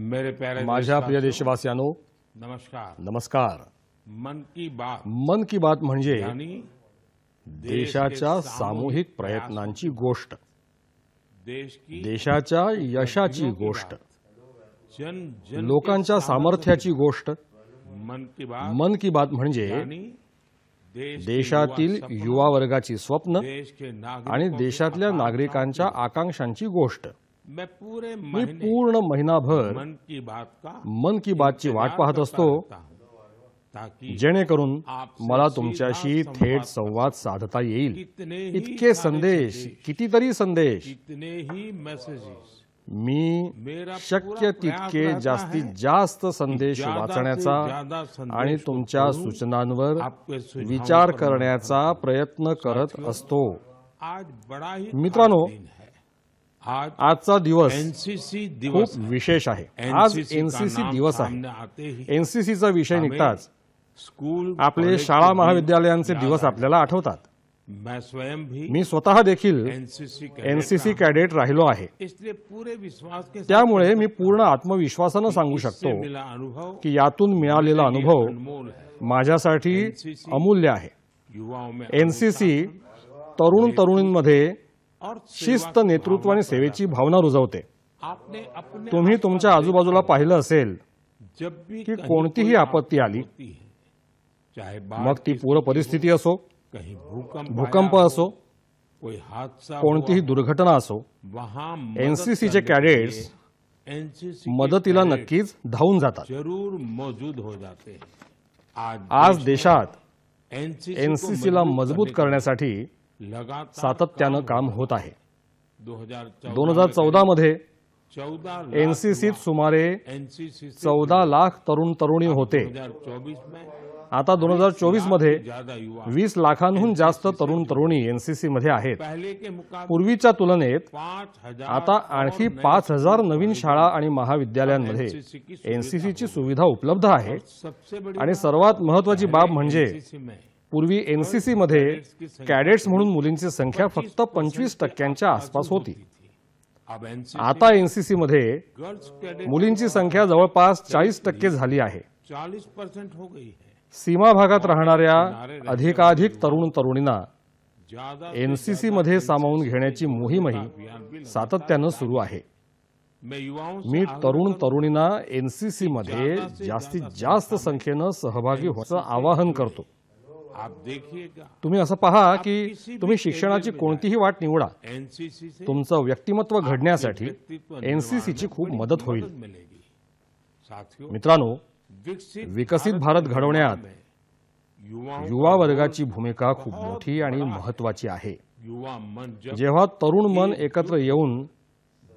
मेरे प्यारे माझ्या प्रिय देशवासियांनो, नमस्कार। नमस्कार। मन की बात म्हणजे यानी देशाच्या सामूहिक प्रयत्नांची गोष्ट, देशाच्या यशाची गोष्ट, जन लोकांच्या सामर्थ्याची गोष्ट। मन की बात म्हणजे यानी देशातील युवा वर्गाची स्वप्न देश के आणि देशातल्या नागरिकांच्या आकांक्षांची गोष्ट। मैं पूरे मी महीने पूर्ण महिनाभर मन की बातची वाट पाहत असतो, ताकि जेणेकरून मला तुमच्याशी थेट संवाद साधता येईल। इतके संदेश, कितीतरी संदेश, इतने ही मैसेजेस मी शक्य तितके जास्तीत जास्त संदेश वाचण्याचा आणि तुमच्या सूचनांवर विचार करण्याचा प्रयत्न करत असतो। आज बड़ा ही मित्रांनो, खास दिन है। आज आजचा दिवस एनसीसी दिवस खूप विशेष आहे। आज NCC का एनसीसी नाम दिवस आहे। सामने आते ही एनसीसीचा विषय निघताच स्कूल आपले कॉलेज शाळा के महाविद्यालयांचे दिन दिवस याद आपल्याला आठवतात। मैं स्वयं भी मी स्वतः देखील एनसीसी एनसीसी कॅडेट राहिलो आहे। इसलिए पूरे विश्वास के साथ त्यामुळे मी पूर्ण आत्मविश्वासानं सांगू इससे शकतो मिला अनुभव की यातून मिळालेला अनुभव अनमोल है। माझ्यासाठी अमूल्य आहे। युवाओं में एनसीसी तरुण तरुणींमध्ये और शिस्त, नेतृत्व आणि सेवेची भावना रुजवते। आपने अपने तुम्ही तुमच्या आजूबाजूला पाहिलं असेल जब भी की कहीं कोणतीही कोई आपत्ती आली, होती है, चाहे बाढ़ मग ती पूर परिस्थिती असो, कहीं भूकंप आया हो, असो, कोई हादसा कोणतीही दुर्घटना असो, वहां एनसीसीचे कॅडेट्स एनसीसी मदतीला नक्कीच धावून जातात। जरूर मौजूद हो जाते हैं। आज देशात एनसीसी एनसीसीला मजबूत करण्यासाठी लगातार सातत्यानं काम होत आहे। 2014 2014 मध्ये 14 एनसीसीत सुमारे एनसीसी 14 लाख तरुण तरुणी होते। 2024 में आता 2024 मध्ये ज्यादा युवा 20 लाखांहून जास्त तरुण तरुणी एनसीसी मध्ये आहेत। पहले के मुकाबले पूर्वीच्या तुलनेत 5000 आता आणखी 5000 नवीन शाळा आणि महाविद्यालयांमध्ये एनसीसीची सुविधा उपलब्ध आहे। सबसे बड़ी आणि सर्वात महत्त्वाची बाब म्हणजे एनसीसी में पूर्वी एनसीसी मध्ये कॅडेट्स म्हणून मुलींची संख्या फक्त 25% आसपास होती। अब एनसीसी आता एनसीसी मध्ये गर्ल्स कैडेट मुलींची संख्या जवळपास 40% झाली आहे। 40% हो गई है। सीमा भागात राहणाऱ्या अधिकाधिक तरुण तरुणींना ज्यादा एनसीसी मध्ये सामावून घेण्याची मोहीमही अभियान भी सातत्यानं सुरू आहे। मैं युवाओं से मी तरुण तरुणींना एनसीसी मध्ये जास्तीत जास्त संख्येनं सहभागी होण्याचं आवाहन करतो। आप देखिएगा तुम्ही असं पहा की तुम्ही शिक्षणाची कोणतीही वाट निवडा, एनसीसी से तुमचं व्यक्तिमत्व घडण्यासाठी एनसीसीची खूप मदत होईल। मिलेगी। साथियों, मित्रांनो, विकसित विकसित भारत घडवण्यात युवाओं युवा वर्गाची भूमिका खूप मोठी आणि महत्त्वाची आहे। युवा मन जब जेव्हा तरुण मन एकत्र येऊन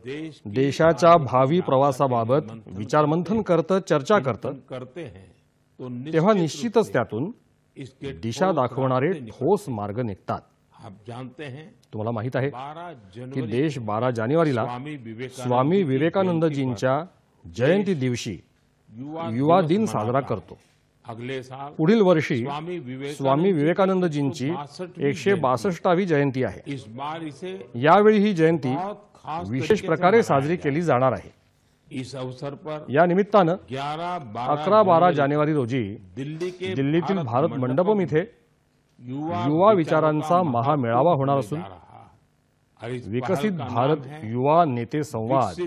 देश की देशाच्या भावी प्रवासाबाबत विचारमंथन करतं, चर्चा करतं, करते हैं तो तेव्हा निश्चितच त्यातून इसके दिशा दाखवणारे ठोस मार्ग निघतात। आप जानते हैं तुम्हाला माहित आहे 12 की जनवरी देश 12 जानेवारीला स्वामी विवेकानंदजींच्या जयंती दिवशी युवा दिन साजरा करतो। अगले साल पुढील वर्षी स्वामी स्वामी विवेकानंदजींची 162वी जयंती आहे। इस बार इसे यावेळी ही जयंती बहुत खास विशेष तरीके से प्रकारे मनाया साजरी केली जाणार आहे। इस अवसर पर या निमित्तानं 11-12 जानेवारी रोजी दिल्ली के दिल्लीतील भारत मंडपम इथे युवा विचारांचा महामेळावा होणार असून विकसित भारत युवा नेते संवाद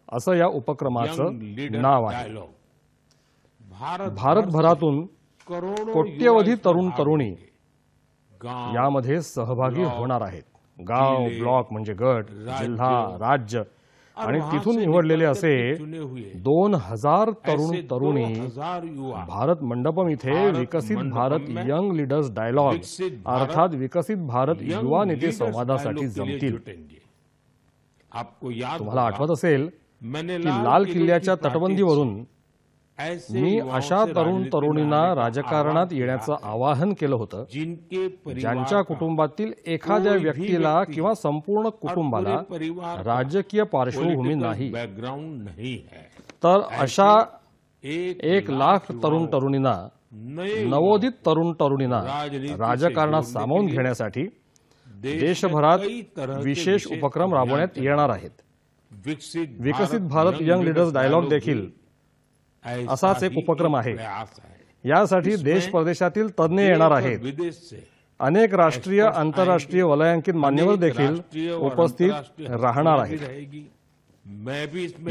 असं या उपक्रमाचं नाव आहे। भारतभरातून कोट्यवधी तरुण तरुणी यामध्ये सहभागी होणार आहेत। गाव, ब्लॉक म्हणजे गट, जिल्हा, राज्य आणि तिथून निवडलेले असे 2000 तरुण तरुणी भारत मंडपम इथे विकसित भारत यंग लीडर्स डायलॉग अर्थात विकसित भारत युवा नेते संवादासाठी जमतील। तुम्हाला आठवत असेल की लाल किल्ल्याच्या तटबंदीवरून मी अशा तरुण तरुणींना राजकारणात येण्याचं आवाहन केलं होतं ज्यांच्या कुटुंबातील एखाद्या व्यक्तीला किंवा संपूर्ण कुटुंबाला राजकीय पार्श्वभूमी नाही। तर अशा 1 लाख तरुण तरुणींना, नवोदित तरुण तरुणींना राजकारणात सामावून घेण्यासाठी देशभरात विशेष उपक्रम राबवण्यात येणार आहेत। विकसित भारत यंग लीडर्स डायलॉग देखील असाच एक उपक्रम आहे. यासाठी देश परदेशातील तज्ज्ञ येणार आहेत. विदेश से अनेक राष्ट्रीय आंतरराष्ट्रीय वलयांकित मान्यवर देखील उपस्थित राहणार आहेत.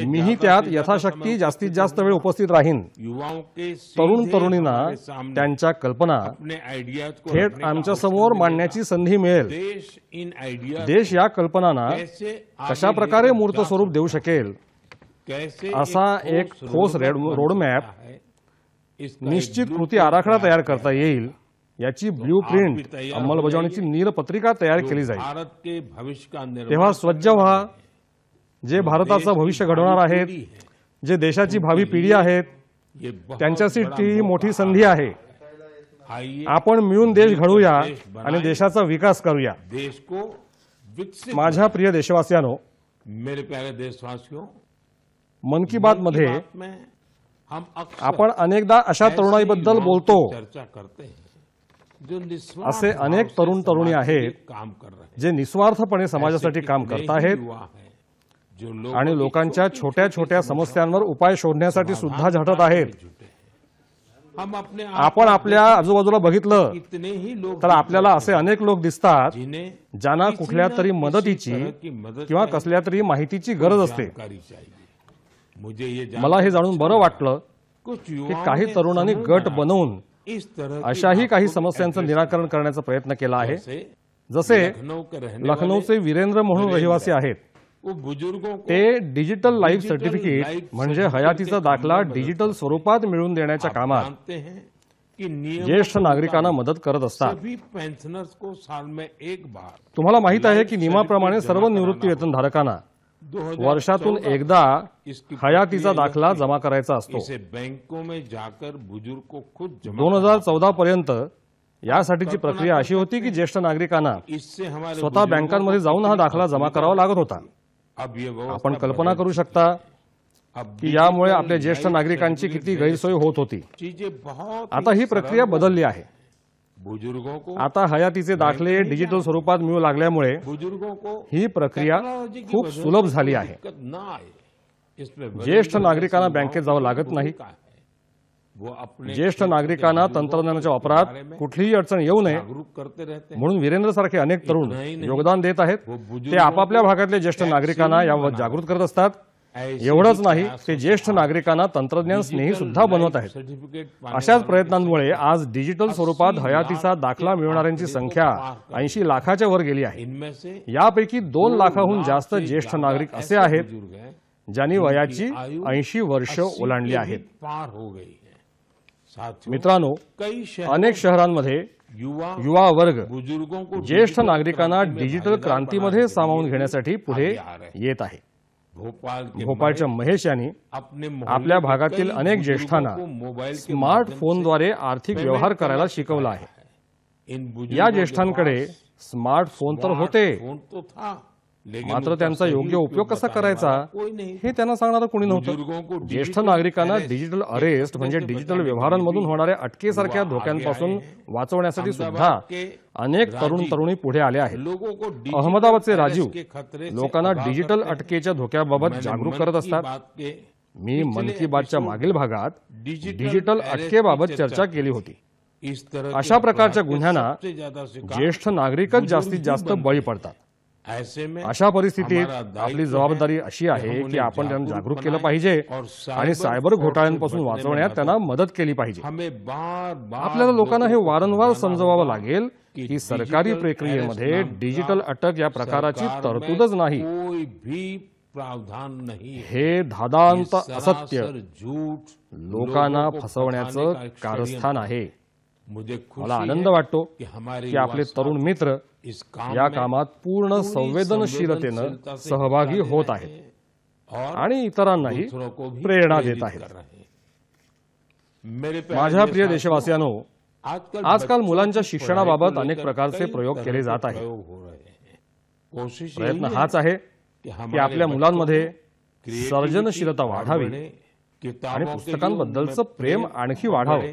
मीही त्यात यथाशक्ती जास्तीत जास्त वेळ उपस्थित राहीन. युवाओं के तरुण तरुणींना त्यांच्या कल्पना अपने आइडियाज को थेट आमच्या समोर मांडण्याची संधी मिळेल. देश इन आइडिया देश या कल्पनांना कैसे कशा प्रकारे मूर्त स्वरूप देऊ शकेल कैसे असा एक ठोस रोडमॅप निश्चित कृती आराखडा तयार करता येईल याची ब्ल्यूप्रिंट अंमलबजावणीची नीलपत्रिका तयार केली जाईल. भारत के भविष्य का निर्माण तेव्हा सज्ज व्हा. जे भारताचं भविष्य घडवणार आहेत, जे देशाची भावी पिढी आहेत, ये बहुत त्यांच्यासाठी ही मोठी संधी आहे. आइए आपण मिळून देश घडवूया आणि देशाचा विकास करूया. देश को विकसित माझ्या प्रिय देशवासियांनो, मेरे प्यारे देशवासियों, मन की बात मध्ये बात में हम अक्सर आपण अनेकदा अशा तरुणाईबद्दल बोलतो. चर्चा करते हैं जो निस्वार्थ असे अनेक भाव से तरुण तरुणी समाज के आहेत काम कर रहे हैं. जे निस्वार्थपणे समाजासाठी ऐसे काम कितने करत ही आहेत युवा हैं जो लोगों आणि की लोकांच्या छोटी-छोटी छोट्या छोट्या समस्यांवर उपाय शोधण्यासाठी सुद्धा झटत आहेत. जुटे हैं. हम अपने आपण आपल्या आजूबाजूला बघितलं कितने ही लोग तर आपल्याला असे अनेक लोक दिसतात जिन्हें ज्यांना किसी कुठल्या न तरी किसी मदतीची तरह की मदद किंवा की कसल्या तरी माहितीची गरज असते. जानकारी चाहिए. मुझे ये मला हे जाणून बरं वाटलं कुछ की युवाओं काही ने तरुणांनी समूह गट बना बनवून इस तरह की अशाही काही बातों को समस्यांचं address निराकरण करण्याचा प्रयत्न केला आहे. जैसे जसे लखनऊ के रहने लखनौचे वीरेंद्र म्हणून वीरेंद्र रहिवासी आहेत. वो बुजुर्गों को ते digital life digital certificate life म्हणजे सर्टिफिकेट हयातीचा के दाखला अंमल डिजिटल स्वरूपात मिळवून देण्याच्या आप कामात जानते हैं कि नियमों ज्येष्ठ के नागरिकांना मुताबिक मदत करत असतात. सभी पेंशनर्स को साल में एक बार तुम्हाला माहित आहे की नियमाप्रमाणे सर्व निवृत्ती वेतनधारकांना 2014 वर्षातून एकदा इसकी हयातीचा प्रक्रिया दाखला जमा करायचा असतो. इसे बैंकों में जाकर बुजुर्ग को खुद जमा 2014 पर्यंत यासाठीची प्रक्रिया अशी होती की ज्येष्ठ नागरिकांना इससे हमारे स्वतः बुजुर्गों बँकांमध्ये को जाऊन हा दाखला जमा करावा लागत होता. अब ये व्यवस्था आपण कल्पना करू शकता अब की यामुळे आपल्या ज्येष्ठ नागरिकांची किती गैरसोय होत होती. चीजें बहुत आता ही प्रक्रिया बदलली आहे. बुजुर्गों को आता हयातीचे दाखले डिजिटल स्वरूपात मिळू लागल्यामुळे बुजुर्गों को ही प्रक्रिया टेक्नोलॉजी की खूप वजह सुलभ से झाली कोई आहे. दिक्कत ना आए. इसमें ज्येष्ठ वजह नागरिकांना से बँकेत जावं लागत नाही. का है. वो अपने ज्येष्ठ नागरिकांना तंत्रज्ञानाच्या वापरात कुठलीही अडचण येऊ नये जागरूक करते रहते हैं. म्हणून वीरेंद्र सारखे अनेक तरुण योगदान देत आहेत. ते आपापल्या भागातल्या ज्येष्ठ नागरिकांना याबाबत जागृत करत असतात. ऐसे एवढंच ही नाही, प्रयास ते ज्येष्ठ नागरिकांना तंत्रज्ञान स्नेही सुद्धा बनवत आहेत. सर्टिफिकेट पाने अशाच वाले प्रयत्नांमुळे आज डिजिटल स्वरूपात हयातीचा दाखला मिळवणाऱ्यांची संख्या 80 लाखाच्या वर गेली आहे. इनमें से यापैकी 2 लाखाहून जास्त ज्येष्ठ नागरिक असे आहेत बुजुर्ग हैं ज्यांनी वयाची 80 वर्ष 80 ओलांडली के आहेत. भी पार हो गई है. साथियों, मित्रांनो, कई शहरों अनेक शहरांमध्ये युवा युवा वर्ग बुजुर्गों को ज्येष्ठ डिजिटल नागरिकांना क्रांति में डिजिटल भागीदार क्रांतीमध्ये बनाने के सामावून लिए घेण्यासाठी पुढे आगे आ रहे हैं. येत आहे. भोपाळच्या महेश यांनी अपने आपल्या भागातील अनेक ज्येष्ठांना स्मार्टफोनद्वारे आर्थिक व्यवहार करायला शिकवलं आहे. या ज्येष्ठांकडे स्मार्टफोन तर होते, मात्र त्यांचा योग्य उपयोग कसा करायचा हे त्यांना सांगणारं कोणी नव्हतं. ज्येष्ठ नागरिकांना डिजिटल अरेस्ट म्हणजे डिजिटल व्यवहारांमधून होणाऱ्या अटकेसारख्या धोक्यांपासून वाचवण्यासाठी सुद्धा अनेक तरुण तरुणी पुढे आले आहेत. अहमदाबादचे राजीव लोकांना डिजिटल अटकेच्या धोक्याबाबत जागरूक करत असतात. मी मन की बातच्या मागील भागात डिजिटल अटकेबाबत चर्चा केली होती. अशा प्रकारच्या गुन्ह्यांना ज्येष्ठ नागरिकच जास्तीत जास्त बळी पडतात. अशा परिस्थितीत आपली जबाबदारी अशी आहे की आपण त्यांना जागरूक केलं पाहिजे आणि सायबर घोटाळ्यांपासून वाचवण्यात त्यांना मदत केली पाहिजे. आपल्याला लोकांना हे वारंवार समजवावं लागेल की सरकारी प्रक्रियेमध्ये डिजिटल अटक या प्रकाराची तरतूदच नाही. प्रावधान नाही. हे धादांत असत्य लोकांना फसवण्याचं कारस्थान आहे. मला आनंद वाटतो की आपले तरुण मित्र या कामात पूर्ण संवेदनशीलतेनं सहभागी होत आहेत आणि इतरांनाही प्रेरणा देत आहेत. माझ्या प्रिय देशवासियांनो, आजकाल मुलांच्या शिक्षणाबाबत अनेक प्रकारचे प्रयोग केले जात आहेत. प्रयत्न हाच आहे की आपल्या मुलांमध्ये सर्जनशीलता वाढावी आणि पुस्तकांबद्दलचं प्रेम आणखी वाढावं.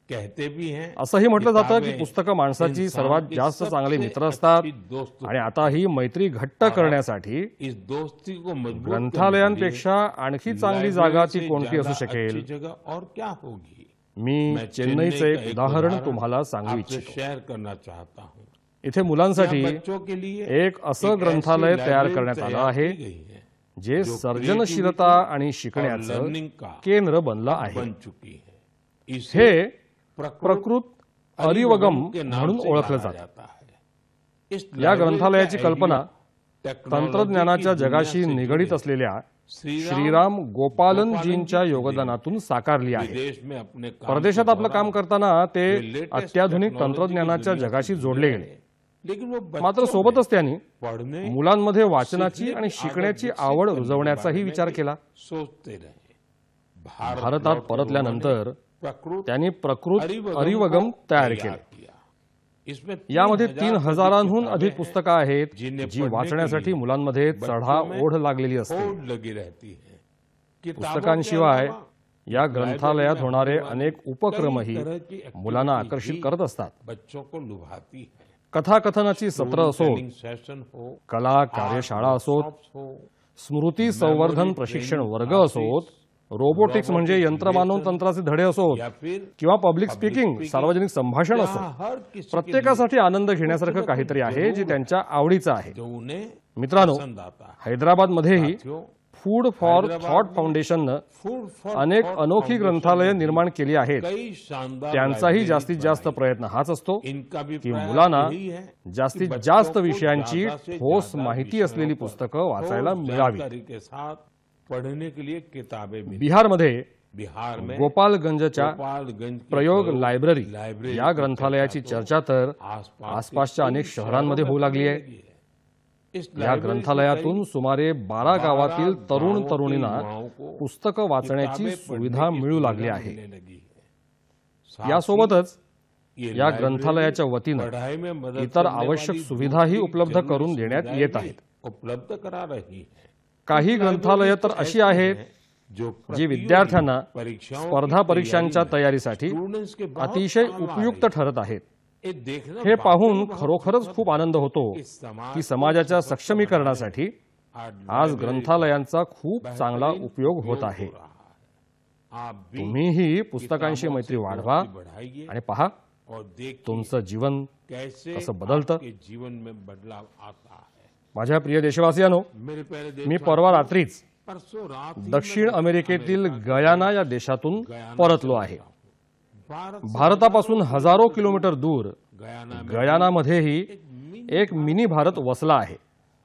कहते भी हैं असंही म्हटलं जातं की किताबें पुस्तकं माणसाची इंसान सर्वात की जास्त चांगली सबसे मित्र असतात अच्छी दोस्त आणि आता ही मैत्री घट्ट करण्यासाठी इस दोस्ती को मजबूत करने के लिए ग्रंथालयांपेक्षा आणखी चांगली जागा लाइब्रेरी ती से कोणती असू ज्यादा शकेल? अच्छी जगह और क्या होगी। मी मैं चेन्नईचं एक उदाहरण तुम्हाला सांगू आपसे इच्छितो। शेअर करना चाहता हूँ। इथे मुलांसाठी यहाँ बच्चों के लिए एक असं ग्रंथालय ऐसी तयार लाइब्रेरी करण्यात आलं तैयार आहे की गई है जे जो सर्जनशीलता creativity आणि और शिकण्याचं लर्निंग का केंद्र बनलं आहे। बन चुकी है। इसे हे प्रकृत अरिवगम के नाम म्हणून से ओळखलं जाना जातं। जाता है। इस या लाइब्रेरी ग्रंथालयाची का कल्पना आइडिया टेक्नोलॉजी तंत्रज्ञानाच्या की दुनिया जगाशी से निगडीत जुड़े असलेल्या श्रीराम श्रीराम गोपालनजींच्या गोपालनजी से योगदानातून साकारली आहे। विदेश में अपने काम परदेशात के आपलं काम दौरान करताना ते वे latest अत्याधुनिक technology की तंत्रज्ञानाच्या दुनिया से जगाशी जुड़े जोडले रहे। गेले। लेकिन वो मात्र बच्चों सोबतच त्यांनी में पढ़ने मुलांमध्ये वाचनाची सीखने आणि की शिकण्याची आदत आवड विकसित रुजवण्याचाही करने के विचार बारे में केला। सोचते रहे। भारतात लौटकर परतल्यानंतर उन्होंने प्रकृत त्यांनी प्रकृत अरिवगम अरिवगम को तयार तैयार केले। किया। इसमें यामध्ये 3000 3000हून अधिक किताबें पुस्तकं आहेत जिन्हें जी पढ़ने के वाचण्यासाठी लिए मुलांमध्ये बच्चों चढा में ओढ लागलेली असते। होड़ लगी रहती है। किताबों के पुस्तकांशिवाय अलावा या ग्रंथालयात लाइब्रेरी में होणारे होने वाली अनेक उपक्रमही कई तरह की मुलांना एक्टिविटी आकर्षित भी करत असतात। बच्चों को लुभाती है। कथाकथनाची सत्र असोत, ट्रेनिंग सेशन हो, कला कार्यशाळा असोत, वर्कशॉप्स हो, स्मृती संवर्धन प्रशिक्षण वर्ग असोत, रोबोटिक्स म्हणजे यंत्रमानव तंत्राचे धडे असोत या फिर किंवा पब्लिक स्पीकिंग सार्वजनिक संभाषण असो, यहाँ हर किसी के प्रत्येकासाठी आनंद घेण्यासारखं काहीतरी आहे जे त्यांच्या आवडीचं आहे। जो उन्हें मित्रांनो, पसंद आता है। हैदराबादमध्येही साथियों, फूड फॉर हैदराबाद थॉट में फाउंडेशननं फूड फॉर अनेक थॉट अनोखी फाउंडेशन ग्रंथालये ने निर्माण केली आहेत। कई शानदार त्यांचाही लाइब्रेरी जास्तीत जास्त बनाई। प्रयत्न हाच असतो इनका भी की प्रयास मुलांना यही है जास्तीत कि जास्त बच्चों को विषयांची ज्यादा से ठोस ज्यादा माहिती विषयों असलेली पर पुस्तकं वाचायला ठोस मिळावी। जानकारी के साथ पढ़ने के लिए किताबें मिली। बिहारमध्ये बिहार में गोपालगंजच्या गोपालगंज की प्रयोग लायब्ररी लाइब्रेरी या की ग्रंथालयाची चर्चा चर्चा तर आसपास आसपासच्या के अनेक कई शहरांमध्ये शहरों होऊ में लागली आहे। लगी है। इस या लाइब्रेरी से ग्रंथालयातून कई सुमारे 12 गावातील 12 तरुण गावों के तरुणींना युवाओं को पुस्तकं वाचण्याची किताबें सुविधा पढ़ने की मिळू लागली सुविधा आहे। मिलने लगी है। साथ यासोबतच ही ये या लाइब्रेरी ग्रंथालयाच्या वतीनं पढ़ाई में मदद इतर करने आवश्यक वाली सुविधाही दूसरी उपलब्ध जरूरी करून देण्यात सुविधाएं येत भी आहेत। उपलब्ध करा रही है। काही ग्रंथालये तर अशी आहेत जो जी विद्यार्थ्यांना परीक्षाओं की स्पर्धा परीक्षांच्या तैयारी में तैयारीसाठी स्टूडेंट्स के बहुत अतिशय काम आ उपयुक्त रही ठरत आहेत। है। ये देखना हे पाहून वाकई बहुत खरोखरच खूप आनंद होतो कि समाज की समाजाच्या सक्षमीकरणासाठी आज लाइब्रेरी ग्रंथालयांचा खूप चांगला बेहतरीन उपयोग होत आहे। हो रहा है। आप भी तुम्हीही पुस्तकांशी किताबों मैत्री से वाढवा दोस्ती बढ़ाइए आणि पहा और देखिए तुमचं जीवन कैसे कसं बदलतं। आपके जीवन में बदलाव आता है। माझ्या प्रिय देशवासियांनो, मेरे प्यारे मी देशवासियों, परवा रात्रीच परसों रात ही दक्षिण मैं अमेरिकेतील अमेरिका गयाना या देशातून गयाना परतलो से आहे। लौटा हूं। भारत से भारतापासून हजारो किलोमीटर दूर गयाना में गयानामध्येही एक एक मिनी भारत वसला आहे।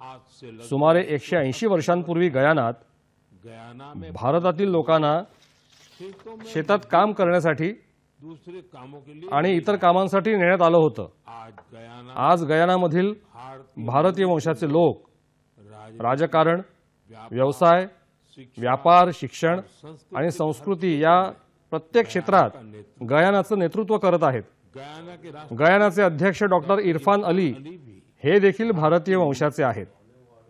आज से लगभग सुमारे 180 वर्षांपूर्वी गयानात गयाना में भारतातील लोकांना खेतों में शेतात काम करण्यासाठी दूसरे कामों के लिए आणि इतर कामांसाठी नेण्यात आलं होतं। आज गयाना आज गयानामधील भारतीय भारतीय वंशाचे लोक राज राजकारण, व्यवसाय, व्यापार, शिक्षण आणि संस्कृती या प्रत्येक क्षेत्रात गयानाचं नेतृत्व करत आहेत। गयाना के राष्ट्र गयानाचे अध्यक्ष डॉक्टर इरफान अली भी हे देखील भारतीय वंशाचे आहेत,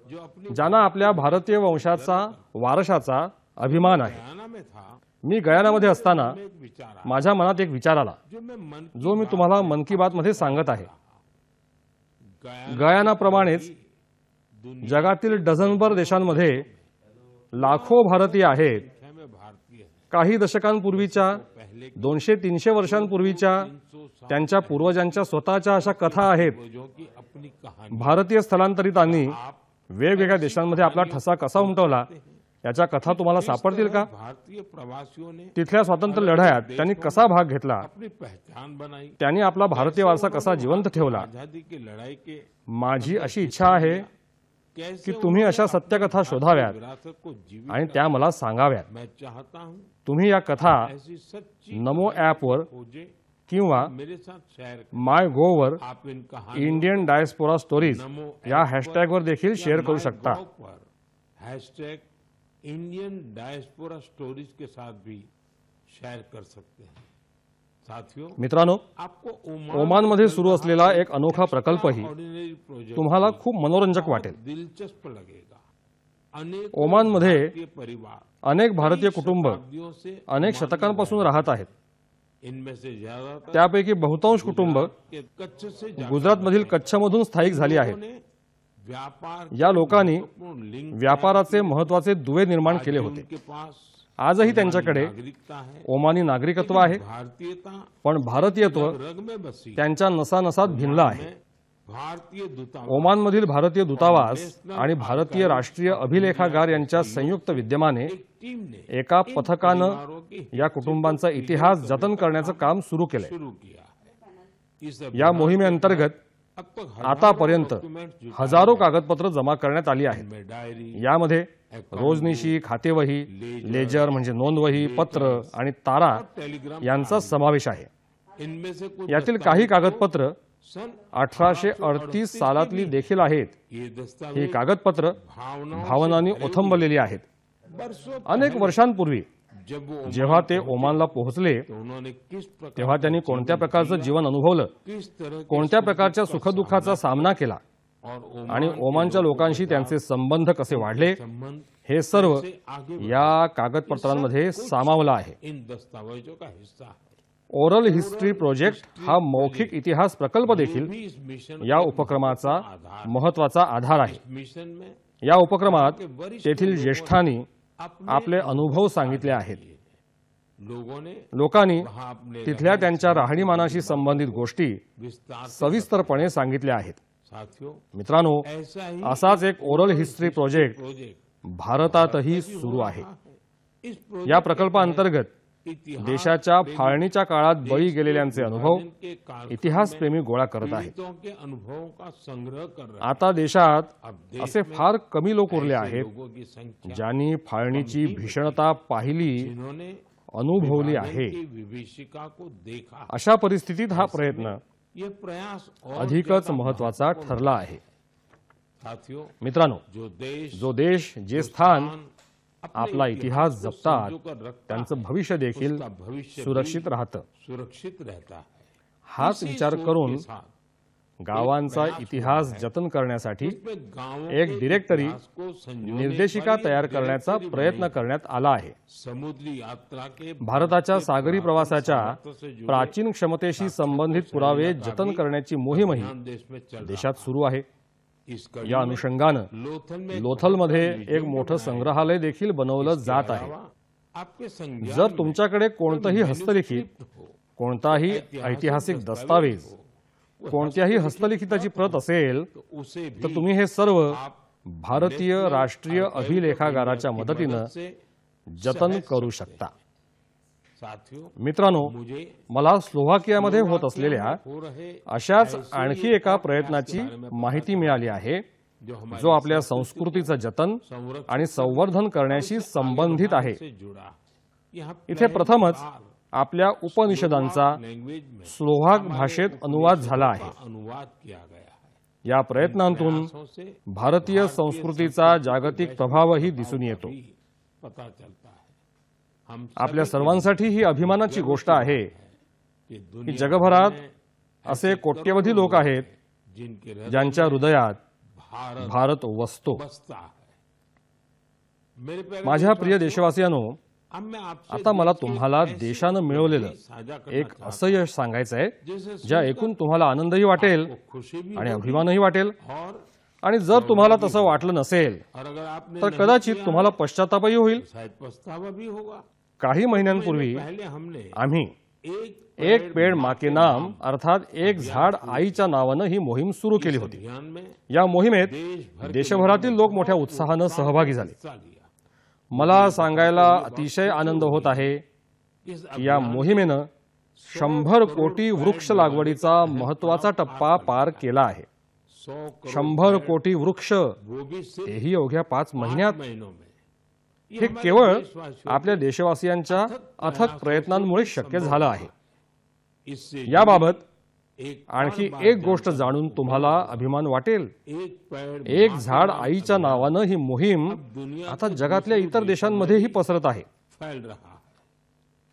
जो अपनी ज्यांना आपल्या भारतीय वंशाचा वारशाचा अभिमान आहे। गयाना में था मी गयानामध्ये असताना में एक विचार आया माझ्या मनात एक विचार आला जो मैं मन जो मी तुम्हाला मन की बात मध्ये सांगत आहे। गयाना गयानाप्रमाणेच जगातील डझनभर देशांमध्ये लाखो भारतीय आहेत। संख्या में भारतीय है। काही दशकांपूर्वीच्या पहले 200-300 वर्षांपूर्वीच्या 300 साल त्यांच्या पूर्वजांच्या स्वतःच्या अशा कथा आहेत। पूर्वजों की अपनी कहानी भारतीय स्थलांतरितांनी आप वेगवेगळ्या देशांमध्ये आपला ठसा कसा उमटवला याच्या कथा तुम्हाला सापडतील का? भारतीय प्रवासियों ने तिथल्या स्वातंत्र्य लढ्यात त्यांनी कसा भाग घेतला, अपनी पहचान बनाई, त्यांनी आपला भारतीय वारसा कसा जिवंत ठेवला। आजादी की लड़ाई के माझी अशी इच्छा आहे कैसे की तुम्ही अशा सत्यकथा शोधाव्यात विरासत को जीवित आणि त्या मला सांगाव्यात। मैं चाहता हूं तुम्ही या कथा ऐसी सच्ची नमो ॲपवर खोजे किंवा मेरे साथ शेयर करें। माय गोवर आप इन कहानी इंडियन डायस्पोरा स्टोरीज नमो या हॅशटॅगवर देखील शेअर करू शकता। हैशटैग इंडियन डायस्पोरा स्टोरीज के साथ भी शेयर कर सकते हैं। साथियों, मित्रांनो, आपको ओमानमध्ये सुरू असलेला एक अनोखा प्रकल्पही ऑर्डिनरी प्रोजेक्ट तुम्हाला खूप मनोरंजक वाटेल। दिलचस्प लगेगा। अनेक ओमानमध्ये परिवार अनेक भारतीय कुटुंब शताब्दियों से अनेक शतकांपासून राहत आहेत। इनमें से ज्यादातर त्यापैकी बहुतांश कुटुंब के कच्छ से गुजरातमधील कच्छमधून स्थायिक झाली आहेत. व्यापार या लोकांनी लिंक व्यापाराचे महत्वाचे दुवे निर्माण केले होते. के पास आजही त्यांच्याकडे नागरिकता है, ओमानी नागरिकत्व आहे, भारतीयता पण भारतीयत्व रग में बसी त्यांच्या नसानसात भिनलं आहे. भारतीय दूतावास ओमानमधील भारतीय दूतावास आणि भारतीय राष्ट्रीय अभिलेखागार यांच्या संयुक्त विद्यमाने टीम ने एका पथकानं परिवारों की या कुटुंबांचा इतिहास जतन करण्याचं काम सुरू केलंय. शुरू किया है. इस या मोहिमेअंतर्गत अब तक आतापर्यंत हजारो कागदपत्र जमा करण्यात आली आहेत. में डायरी, यामध्ये रोजनिशी, खातेवही, लेजर म्हणजे नोंदवही, पत्र आणि तारा टेलीग्राम यांचा समावेश आहे. इनमें से कुछ यातील काही कागदपत्र सन 1838 सालातली देखील आहेत. ये ही दस्तावेज कागदपत्र भावनांनी ओथंबलेली आहेत. वर्षों अनेक वर्षांपूर्वी जब वो जेव्हा ते ओमानला पोहोचले तो उन्होंने किस प्रकार तेव्हा त्यांनी कोणत्या प्रकारचं जीवन अनुभवलं, किस तरह के कोणत्या प्रकारच्या सुखदुःखाचा सामना केला और ओमान आणि ओमानच्या लोकांशी त्यांचे संबंध कसे वाढले, संबंध हे सर्व से आगे या कागदपत्रांमध्ये सामावलं आहे. इन दस्तावेजों का हिस्सा है. ओरल हिस्ट्री प्रोजेक्ट हा मौखिक इतिहास प्रकल्प देखील भी इस मिशन या उपक्रमाचा महत्वाचा आधार आहे. मिशन में या उपक्रमात तेथील ज्येष्ठांनी अपने आपले अनुभव सांगितले आहेत. लोगों ने लोकांनी वहां अपने तिथल्या त्यांच्या राहणीमानाशी संबंधित गोष्टी विस्तार से सविस्तरपणे सांगितल्या आहेत. साथियों मित्रांनो, ऐसा ही असाच एक ओरल हिस्ट्री प्रोजेक्ट प्रोजेक्ट भारतातही सुरू आहे. इस या प्रकल्पाअंतर्गत इतिहास देशाच्या फाळणीच्या काळात बळी गेलेल्यांचे अनुभव के काल इतिहासप्रेमी गोळा करत आहेत. पीड़ितों के अनुभवों का संग्रह कर रहे आता देशात अब देश असे फार कमी लोक उरले ऐसे आहेत लोगों की संख्या ज्यांनी फाळणीची भीषणता पाहिली, जिन्होंने अनुभवली आहे. की विभीषिका को देखा. अशा परिस्थितीत हा प्रयत्न ये प्रयास और अधिकच ज्यादा महत्वाचा ठरला आहे. साथियों मित्रांनो, जो देश, जे स्थान अपने आपला इतिहास को जपतात संजोकर रखता त्यांचं भविष्य देखील उसका भविष्य सुरक्षित राहतं. सुरक्षित रहता है. हाच इसी विचार सोच करून के साथ गावांचा इतिहास जतन करण्यासाठी उसमें गांवों एक के डिरेक्टरी, इतिहास को संजोने निर्देशिका वाली तयार करण्याचा डायरेक्टरी प्रयत्न बनाई. करण्यात आला आहे. समुद्री यात्रा के भारताच्या सागरी प्रवासाच्या सामर्थ्य से जुड़े प्राचीन क्षमतेशी संबंधित पुरावे जतन करण्याची मोहीमही अभियान देश में चल रहा देशात सुरू आहे. है. इस कड़ी या में अनुषंगानं लोथल में लोथलमध्ये एक मोठं संग्रहालय देखील बनवलं जात आहे. आपके संज्ञान जर में तुमच्याकडे कोणतंही हस्तलिखित, कोणताही ऐतिहासिक दस्तावेज, कोणत्याही हस्तलिखिताची प्रत असेल तो उसे भी तर तुम्ही हे सर्व आप भारतीय राष्ट्रीय अभिलेखागाराच्या मदतीनं से जतन करू शकता. साथियों मित्रांनो, मुझे मला स्लोव्हाकियामध्ये होत असलेल्या हो रहे अशाच आणखी एका प्रयत्नाची माहिती मिळाली आहे, जो हमारे जो आपल्या संस्कृतीचं जतन संरक्षण आणि संवर्धन करण्याशी संबंधित आहे. से जुड़ा. यहाँ इथे प्रथमच आपल्या उपनिषदांचा लैंग्वेज में स्लोव्हाक भाषेत अनुवाद झाला आहे. अनुवाद किया गया है. या प्रयत्नांतून प्रयासों से भारतीय संस्कृतीचा जागतिक प्रभावही दिसून येतो. भी पता चलता है. हम आपल्या सर्वांसाठी ही अभिमानाची गोष्ट आहे कि की दुनिया जगभरात में असे कोट्यवधी लोक आहेत जिनके हृदय ज्यांच्या हृदयात भारत भारत वसतो. बसता है. मेरे प्यारे माझ्या प्रिय देशवासियांनो, अब मैं आपसे आता मला देश की तुम्हाला ऐसी देशानं मिळवलेलं साझा करना एक चाहता असं यश सांगायचं आहे हूं, जिसे ज्या ऐकून तुम्हाला आनंदही वाटेल आपको खुशी भी आणि होगी अभिमानही वाटेल. और आणि जर तुम्हाला तसं वाटलं नसेल अगर आपने तर नहीं कदाचित किया, तुम्हाला पश्चातापही होईल. शायद पछतावा भी होगा. काही महिन्यांपूर्वी पहले हमने आम्ही एक पेड़ माँ के नाम अर्थात एक झाड आईच्या नावानं ही मोहीम सुरू केली होती. अभियान में या मोहिमेत देशभर देशभरातील लोक मोठ्या उत्साहानं सहभागी झाले. हिस्सा लिया. मला सांगायला अतिशय आनंद होत आहे इस की या मोहिमेनं 100 कोटी वृक्ष लागवडीचा महत्वाचा टप्पा पार केला आहे. 100 करोड़ 100 कोटी वृक्ष, वो भी सिर्फ तेही अवघ्या 5 महिन्यात. महीनों में. ये हे हमारे केवळ देशवासियों आपल्या देशवासियांच्या अथक प्रयत्नांमुळे शक्य झालं आहे. इससे याबाबत एक आणखी और बात एक गोष्ट जाणून तुम्हाला अभिमान वाटेल. एक पेड़ एक झाड आईच्या नावानं ही मोहीम दुनिया आता जगातल्या इतर देशांमध्येही पसरत आहे. फैल रहा है.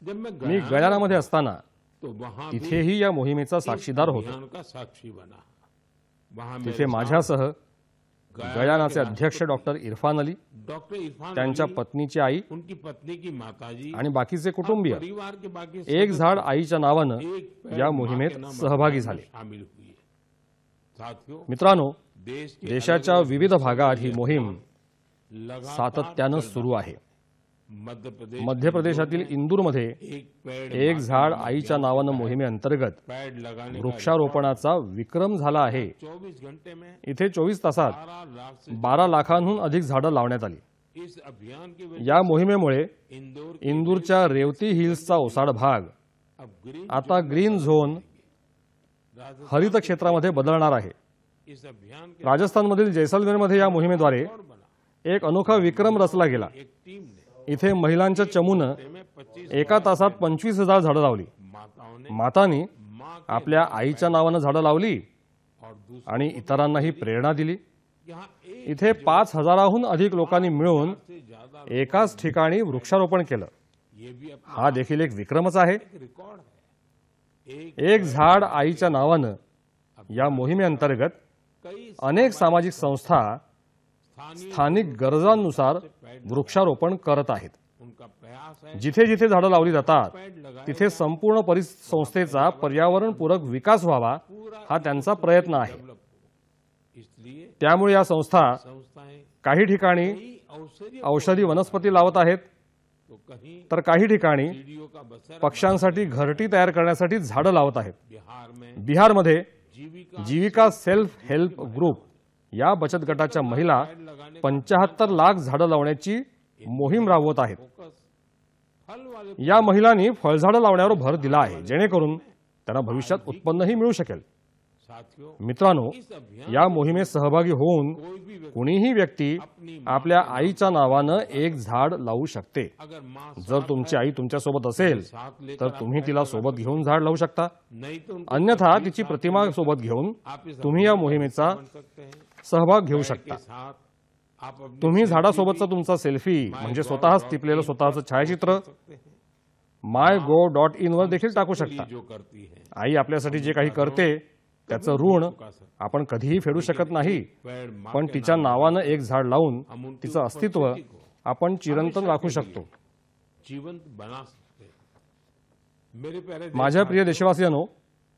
जब मैं मी गयानामध्ये असताना तो वहां भी तिथेही या मोहिमेचा साक्षीदार होतो. अभियान का साक्षी बना. वहां तिथे माझ्यासह गयानाचे अध्यक्ष डॉक्टर इरफान अली, डॉक्टर इरफान त्यांच्या अली, पत्नीची आई उनकी पत्नी की माताजी आणि बाकीचे कुटुंबीय परिवार के बाकी एक झाड आईच्या नावानं एक पेड़ या मां के मोहिमेत नाम सहभागी अभियान में झाले। शामिल हुए। साथियों, मित्रांनो, देश के देशाच्या अलग-अलग विविध भागात ही हिस्सों में मोहीम लगातार सातत्यानं चल सुरू रहा आहे। है। मध्य प्रदेशातील इंदूरमध्ये एक पेड़ एक मां के झाड नाम आईच्या अभियान नावानं के मोहिमेअंतर्गत तहत पेड़ लगाने का वृक्षारोपणाचा विक्रम झाला आहे। 24 घंटे में इथे 24 तासात 12 लाख से 12 लाखांहून अधिक झाडं लावण्यात आली। इस अभियान की वजह या मोहिमेमुळे से इंदौर के इंदूरच्या रेवती हिल्सचा ओसाड भाग अब ग्रीन आता ग्रीन झोन राजस्थान हरित क्षेत्रामध्ये बदलणार आहे। इस अभियान के राजस्थानमधील जैसलमेरमध्ये या मोहिमेद्वारे और बना। एक अनोखा विक्रम रचला गेला। एक टीम ने इथे महिलांच्या चमूनं में 25 एका तासात 25,000 झाडं लावली। माताओं ने मातांनी मां के आपल्या आईच्या नावानं झाडं लावली और दूसरे आणि इतरांनाही प्रेरणा दिली। यहाँ एक इथे 5,000हून अधिक लोकांनी मिळून से ज्यादा एकाच ठिकाणी वृक्षारोपण केलं। ये भी अपना हा देखील एक विक्रमच आहे। एक रिकॉर्ड है। एक एक झाड आईच्या नावानं या मोहिमेअंतर्गत कई अनेक सामाजिक संस्था स्थानीय स्थानिक गरजांनुसार वृक्षारोपण करत आहेत। उनका प्रयास है जिथे जिथे झाडं लावली जातात पेड़ लगाए तिथे संपूर्ण संस्थेचा पर्यावरणपूरक विकास व्हावा हा त्यांचा प्रयत्न आहे। डेवलप हो। इसलिए त्यामुळे या संस्था संस्थाएं काही ठिकाणी कई औषधीय औषधी वनस्पती लावत आहेत, तो कहीं तर काही ठिकाणी चिड़ियों का बसेरा पक्ष्यांसाठी घरटी तयार करण्यासाठी झाडं लावत आहेत। बिहार में बिहारमध्ये जीविका जीविका सेल्फ हेल्प ग्रुप या बचत गटाच्या महिला 75 लाख झाडं लावण्याची मोहीम राबवत आहेत। फोकस फल वाले या महिलांनी फळझाडं लावण्यावर भर दिला आहे, जेणेकरून त्यांना भविष्यात उत्पन्नही मिळू शकेल। साथियों, मित्रांनो, इस अभियान या मोहिमेत सहभागी होऊन कोई भी व्यक्ति कुणीही व्यक्ती अपनी आपल्या आईच्या नावानं एक झाड लावू शकते। अगर मां जर तुमची आई तुमच्या सोबत असेल साथ लेकर तर तुम्ही तिला सोबत घेऊन झाड लावू शकता। नहीं तो उनको अन्यथा तिची प्रतिमा सोबत घेऊन आप इस तुम्ही या मोहिमेचा बन सकते हैं सहभाग घेऊ के शकता। साथ आप अपनी तुम्ही झाडासोबतचा तुमचा सेल्फी म्हणजे स्वतःच टिपलेलं स्वतःचं छायाचित्र सकते हैं mygov.in वर देखील टाकू शकता। जो करती है आई आपल्यासाठी जे काही करते त्याचं ऋण चुका सकते आपण कधीही फेडू शकत नाही, पेड़ मां पण के तिच्या नावानं एक झाड लावून हम उनकी तिचं अस्तित्व उपस्थिति को आपण चिरंतन राखू शकतो। जीवंत बना सकते हैं। मेरे प्यारे माझ्या प्रिय देशवासियांनो,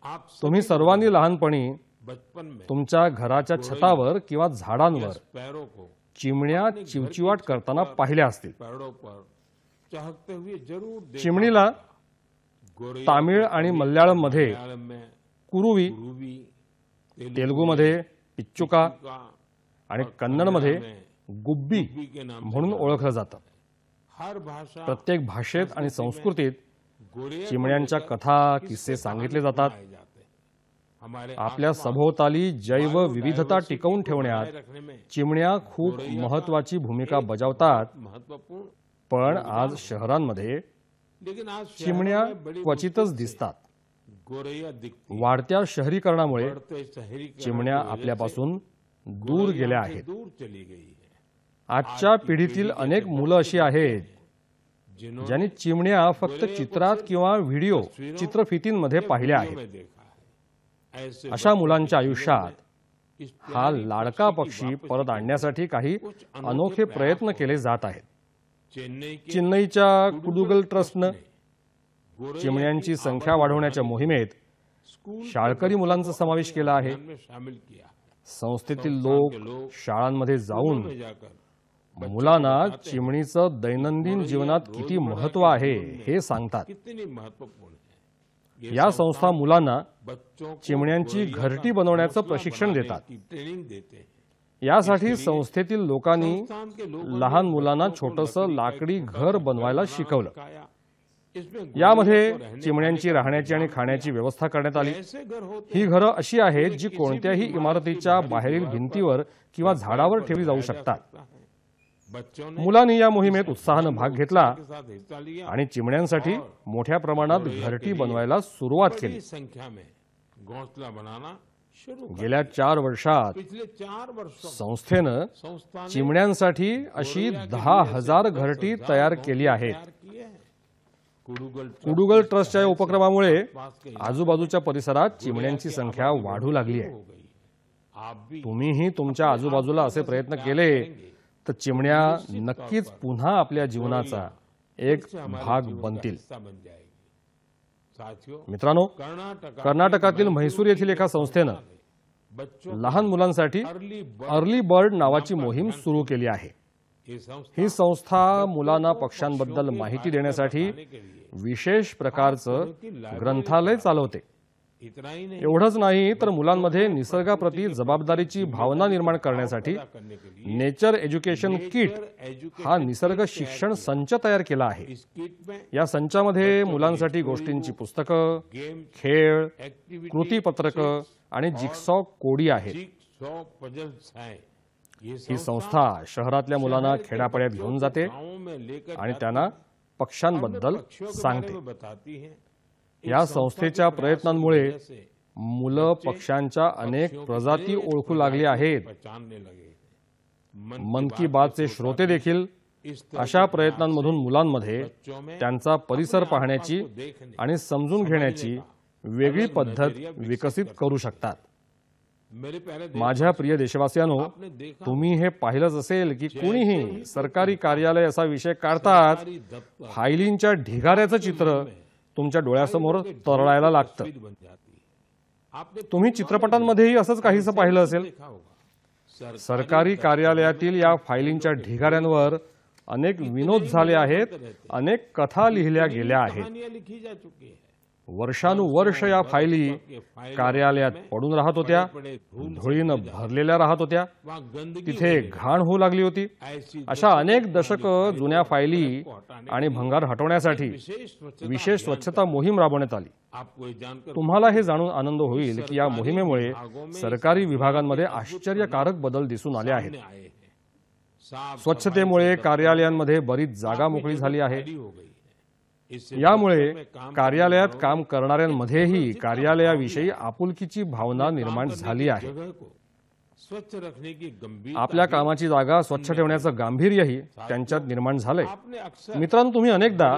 आप तुम्ही सर्वांनी लहानपणी बचपन में तुमच्या घराच्या छतावर किंवा झाडांवर पैरों को चिमण्या चिवचिवाट करताना पाहिल्या असतील। पेड़ों पर चहकते हुए जरूर देखा चिमणीला गोरैया तामिळ आणि मल्याळम मध्ये मलयालम में कुरुवी, रूबी तेलुगूमध्ये पिच्चुका का आणि कन्नडमध्ये गुब्बी के नाम म्हणून ओळखलं जातं। हर भाषा प्रत्येक भाषेत आणि संस्कृतीत गोरे चिमण्यांच्या कथा किस्से सांगितले जातात। जाते हैं। हमारे आपल्या सभोवताली जैव विविधता टिकवून ठेवण्यात रखने में चिमण्या खूप महत्वाची भूमिका बजावतात। महत्वपूर्ण, पण आज शहरांमध्ये लेकिन आज शहरों चिमण्या में बड़ी क्वचितच दिसतात। गोरैया दिखती वाढत्या शहरीकरणामुळे बढ़ते शहरीकरण चिमण्या की वजह से आपल्यापासून दूर गेल्या आहेत। दूर चली गई है। आजच्या पिढीतील अनेक मुलं अशी आहेत जिन्होंने ज्यांनी चिमण्या फक्त चित्रात किंवा व्हिडिओ चित्रफितींमध्ये पाहिल्या आहेत। में देखा है। ऐसे अशा मुलांच्या आयुष्यात इस हा लाडका पक्षी परत आणण्यासाठी काही अनोखे प्रयत्न केले जात आहेत। चेन्नई के चेन्नईच्या कुडुगल ट्रस्टनं गोरैया चिमण्यांची संख्या वाढवण्याच्या मोहिमेत स्कूल शाळकरी मुलांचा समावेश केला आहे। में शामिल किया है। संस्थेतील लोक शाळांमध्ये जाऊन में जाकर मुलांना चिमणीचं दैनंदिन जीवनात किती महत्व आहे हे सांगतात। कितनी महत्वपूर्ण है। या संस्था मुलांना बच्चों को चिमण्यांची घरटी बनवण्याचं प्रशिक्षण देतात। की ट्रेनिंग देते हैं। यासाठी संस्थेतील लोकांनी संस्थान के लोग लहान मुलांना छोटंसं लाकडी घर बनवायला शिकवलं। सिखाया। इसमें यामध्ये चिमण्यांची राहण्याची आणि खाण्याची व्यवस्था करण्यात आली। ऐसे घर होते ही घरं अशी आहेत जी कोणत्याही इमारतीच्या बाहेरील भिंतीवर किंवा झाडावर ठेवली जाऊ शकतात। हैं। बच्चों ने मुलांनी या मोहिमेत उत्साहानं भाग घेतला के साथ हिस्सा लिया। आणि चिमण्यांसाठी मोठ्या प्रमाणात घरटी बनवायला सुरुवात केली। बड़ी संख्या में घोंसला बनाना शुरू कर। गेल्या 4 वर्षात पिछले 4 वर्षों संस्थेनं संस्था ने चिमण्यांसाठी अशी 10,000 घरटी तयार केली आहेत। तैयार किए हैं। कुडुगल कुडुगल ट्रस्टच्या या उपक्रमामुळे पास के आजूबाजूच्या परिसरात चिमण्यांची संख्या वाढू लागली आहे। हो गई। आप भी तुम्हीही तुमच्या आजूबाजूला असे प्रयत्न केले तर चिमण्या नक्कीच पुन्हा आपल्या जीवनाचा एक भाग बनतील. बन जाएगी. साथियों, मित्रांनो, कर्नाटकातील म्हैसूर येथील एका संस्थेनं बच्चों लहान मुलांसाठी अर्ली बर्ड नावाची मोहीम सुरू केली आहे. ये संस्था ही संस्था मुलांना पक्ष्यांबद्दल माहिती देण्यासाठी विशेष प्रकारचं ग्रंथालय चालवते. इतना ही नहीं, एवढंच नाही तर मुलांमध्ये निसर्गाप्रती जबाबदारीची भावना निर्माण करण्यासाठी करने के लिए नेचर एज्युकेशन किट हा निसर्ग शिक्षण संच तयार केला आहे. इस किट में या संचामध्ये मुलांसाठी गोष्टींची पुस्तकं, गेम, खेळ, एक्टिविटी, कृतीपत्रकं आणि जिक्सॉ कोडी आहेत. जिक्सॉ पजल्स हैं. ये ही संस्था शहरातल्या मुलांना खेड्यापाड्यात घेऊन जाते गांव में लेकर आणि त्यांना पक्ष्यांबद्दल पक्षियों के सांगते. बारे में बताती हैं. या संस्थेच्या प्रयत्नांमुळे मुलं पक्ष्यांच्या अनेक प्रजाती ओळखू लागली आहेत. पहचानने लगे. मन की बातचे श्रोते देखील इस अशा प्रयत्नांमधून मुलांमध्ये त्यांचा परिसर पाहण्याची आणि समजून घेण्याची वेगळी पद्धत विकसित करू शकतात. मेरे पहले माझ्या प्रिय देशवासियांनो, आपने देखा तुम्ही हे पाहिलंच असेल की कुणीही सरकारी कार्यालय असा विषय काढतात, दफ्तर फायलींच्या ढिगाऱ्याचं चित्र तुमच्या डोळ्यासमोर तरळायला लागतं. बन जाती है. आपने तुम्ही चित्रपटांमध्येही असंच काहीसं पाहिलं असेल. देखा होगा. सरकारी कार्यालयातील या फायलींच्या ढिगाऱ्यांवर अनेक विनोद झाले आहेत, अनेक कथा लिहिल्या गेल्या आहेत. कहानियां लिखी जा चुकी है. वर्षानुवर्ष या फायली कार्यालयात पडून राहत होत्या, बड़े धूल धुळीनं भरलेल्या राहत होत्या, वहां गंदगी तिथे घाण होऊ लागली होती. ऐसी अशा अनेक दशकं जुन्या फायली आणि भंगार हटवण्यासाठी विशेष स्वच्छता मोहीम राबवण्यात आली. आपको ये जानकर तुम्हाला हे जाणून आनंद होईल की या मोहिमेमुळे सरकारी विभागांमध्ये आश्चर्यकारक बदल दिसून आले आहेत. आए हैं. साफ स्वच्छतेमुळे कार्यालयांमध्ये बरीच जागा मोकळी झाली आहे. सफाई हो गई है. इससे यामुळे कार्यालयात काम करणाऱ्यांमध्येही कार्यालयाविषयी आपुलकीची भावना निर्माण झाली आहे. जगह को स्वच्छ रखने की गंभीर आपल्या कामाची जागा स्वच्छ ठेवण्याचं गांभीर्यही त्यांच्यात निर्माण झालंय. आपने अक्सर मित्रांनो, तुम्ही अनेकदा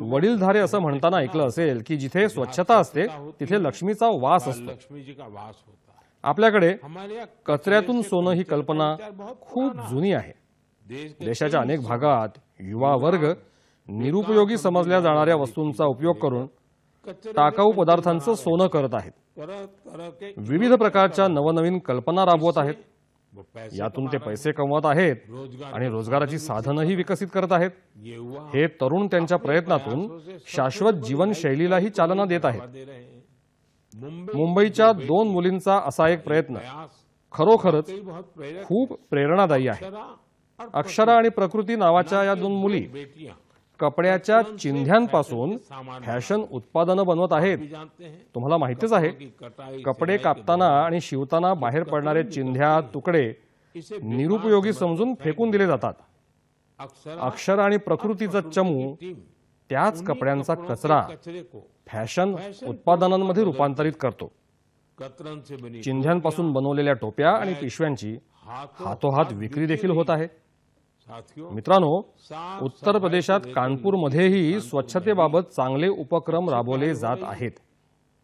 वडीलधारे असं म्हणताना ऐकलं असेल की जिथे स्वच्छता असते तिथे लक्ष्मीचा वास असतो. लक्ष्मी जी का वास होता है. आपल्याकडे हमारे यहाँ कचऱ्यातून सोनं ही कल्पना खूप जुनी आहे. देश के देशाच्या अनेक भागात युवा वर्ग निरुपयोगी समजल्या जाणाऱ्या वस्तूंचा उपयोग करून कचरे टाकाऊ पदार्थांचं सोनं करत आहेत. तरह तरह के विविध प्रकारच्या नवनवीन कल्पना राबवत आहेत. वो पैसे यातून ते पैसे कमवत आहेत रोजगार आणि रोजगाराची साधनंही विकसित करत आहेत. ये हुआ हे तरुण त्यांच्या प्रयत्नातून शाश्वत जीवनशैलीलाही चालना देत आहेत. दे रहे हैं. मुंबई मुंबईच्या 2 मुलींचा असा एक प्रयत्न प्रयास खरोखरच कई बहुत प्रेरक खूप प्रेरणादायी आहे. अक्षरा और अक्षरा आणि प्रकृती नावाच्या या 2 मुली बेटियां कपड्याच्या चिंध्यांपासून फॅशन उत्पादनं बनवत आहेत. भी जानते हैं तुम्हाला माहितीच आहे, की कटाई कपडे कापताना आणि शिवताना बाहेर पडणारे चिंध्या तुकडे इसे निरुपयोगी समजून फेकून दिले जातात. अक्षरा अक्षर आणि प्रकृतीचा चमू टीम त्याच कपड्यांचा कचरा कचरे को फॅशन उत्पादनांमध्ये रूपांतरित करतो. कतरन से बनी चिंध्यांपासून बनवलेल्या टोप्या आणि पिशव्यांची हाथों हातोहात विक्री देखील होत आहे. साथियों मित्रांनो, साफ उत्तर प्रदेशात कानपूरमध्येही स्वच्छतेबाबत चांगले उपक्रम राबवले जात आहेत.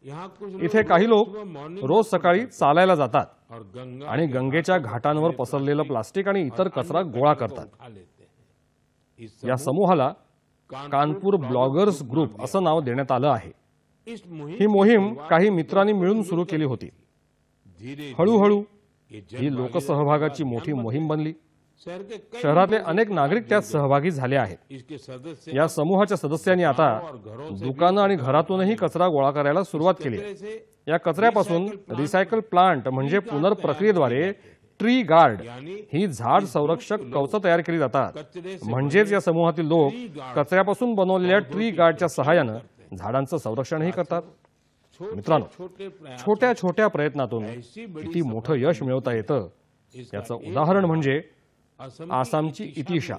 यहाँ कुछ इथे काही लोक रोज सकाळी चालायला जातात और गंगा आणि गंगेच्या घाटांवर पसरलेलं प्लास्टिक आणि इतर कचरा गोळा करतात. उठा लेते हैं. इस या समूहाला कानपूर ब्लॉगर्स ग्रुप असं नाव देण्यात आलं आहे. इस मुहिम ही मोहीम काही मित्रांनी मिळून सुरू केली होती. धीरे हळूहळू ये ही लोकसहभागाची मोठी मोहीम बनली. शहर के कई शहरातले अनेक नागरिक त्यात सहभागी झाले आहेत. इसके सदस्य या समूहाच्या सदस्यांनी आता और घरों दुकानं आणि घरातूनही कचरा गोळा करायला सुरुवात केली आहे. से या कचऱ्यापासून रिसायकल प्लांट म्हणजे पुनर्प्रक्रियेद्वारे ट्री गार्ड ही झाड संरक्षक कवचं तयार केली जातात. कचरे से म्हणजेच या समूहातील लोक कचऱ्यापासून बनवलेल्या ट्री गार्डच्या सहाय्यानं झाडांचं संरक्षणही करतात. मित्रांनो, छोटे प्रयास छोट्या छोट्या प्रयत्नातून किती मोठं यश मिळवता येतं याचं उदाहरण म्हणजे आसामची इतिशा.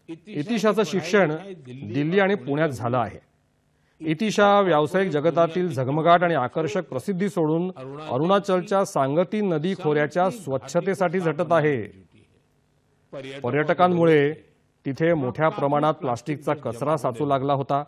इतिशाचं शिक्षण दिल्ली आणि पुण्यात झालं आहे. इतिशा व्यावसायिक जगतातील झगमगाट आणि आकर्षक प्रसिद्धी सोडून अरुणाचलच्या सांगती नदी खोऱ्याच्या स्वच्छतेसाठी झटत आहे. पर्यटकांमुळे तिथे मोठ्या प्रमाणात प्लास्टिकचा कचरा साचू लागला होता.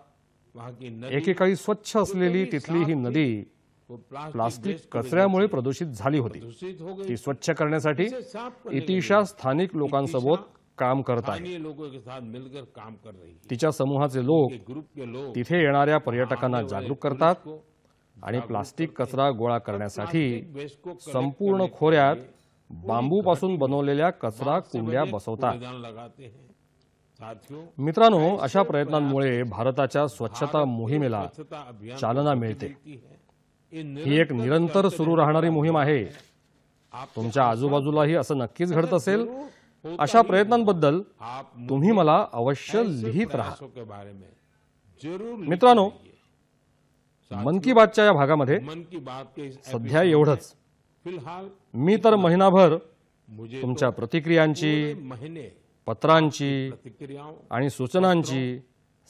वहाँ की नदी एकेकाळी स्वच्छ असलेली तिथली ही नदी वो प्लास्टिक वेस्ट कचऱ्यामुळे प्रदूषित झाली होती. दूषित हो गई. ती स्वच्छ करण्यासाठी इसे साफ करने के इतिशा स्थानिक लोकांसोबत काम करत आहे. स्थानीय लोगों के साथ मिलकर काम कर रही है. तिच्या समूहाचे लोक के ग्रुप के लोग तिथे येणाऱ्या पर्यटकांना आने वाले जागरूक करतात टूरिस्ट को आणि प्लास्टिक कचरा गोळा करण्यासाठी प्लास्टिक वेस्ट को कलेक्ट संपूर्ण करने के खोऱ्यात लिए बांबूपासून बनवलेल्या कचरा वहां से कुंड्या बने बसवतात. कूड़ेदान लगाते हैं. साथियों, मित्रांनो, अशा प्रयत्नांमुळे भारताच्या स्वच्छता मोहिमेला स्वच्छता अभियान चालना को मिळते. मिलती है. ही एक निरंतर सुरू राहणारी मोहीम आहे. तुमच्या आजूबाजूलाही असं नक्कीच घडत असेल. अशा प्रयत्नांबद्दल आप तुम्ही मला अवश्य ऐसे लिहित राहा. प्रयासों के बारे में जरूर लिखते मित्रांनो, रहिए. मन की बातच्या या भागामध्ये मन की बात के इस सध्या एपिसोड एवढंच. में फिलहाल मी तर महिनाभर मुझे तुमच्या प्रतिक्रियांची, पूरे महीने पत्रांची प्रतिक्रियाओं आणि सूचनांची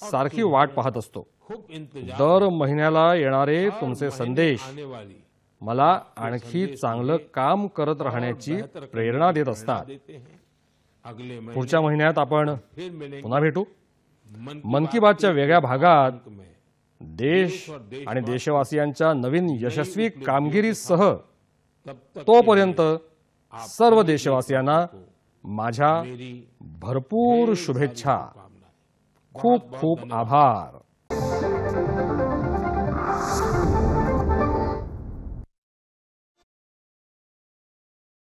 सारखी वाट पाहत असतो. खूब इंतजार दर महिन्याला येणारे तुमचे महीने संदेश आने वाली मला आणखी चांगलं काम करत राहण्याची बेहतर प्रेरणा देत असतात. देते हैं. अगले महीने पुढच्या महिन्यात आपण फिर मिलेंगे. पुन्हा भेटू. मन मन की बातच्या वेगळ्या भागात की में देश आणि देशवासियांच्या नवीन यशस्वी कामगिरीसह तब तक तोपर्यंत सर्व देशवासियांना माझ्या मेरी भरपूर शुभेच्छा. कामना. खूप खूप आभार.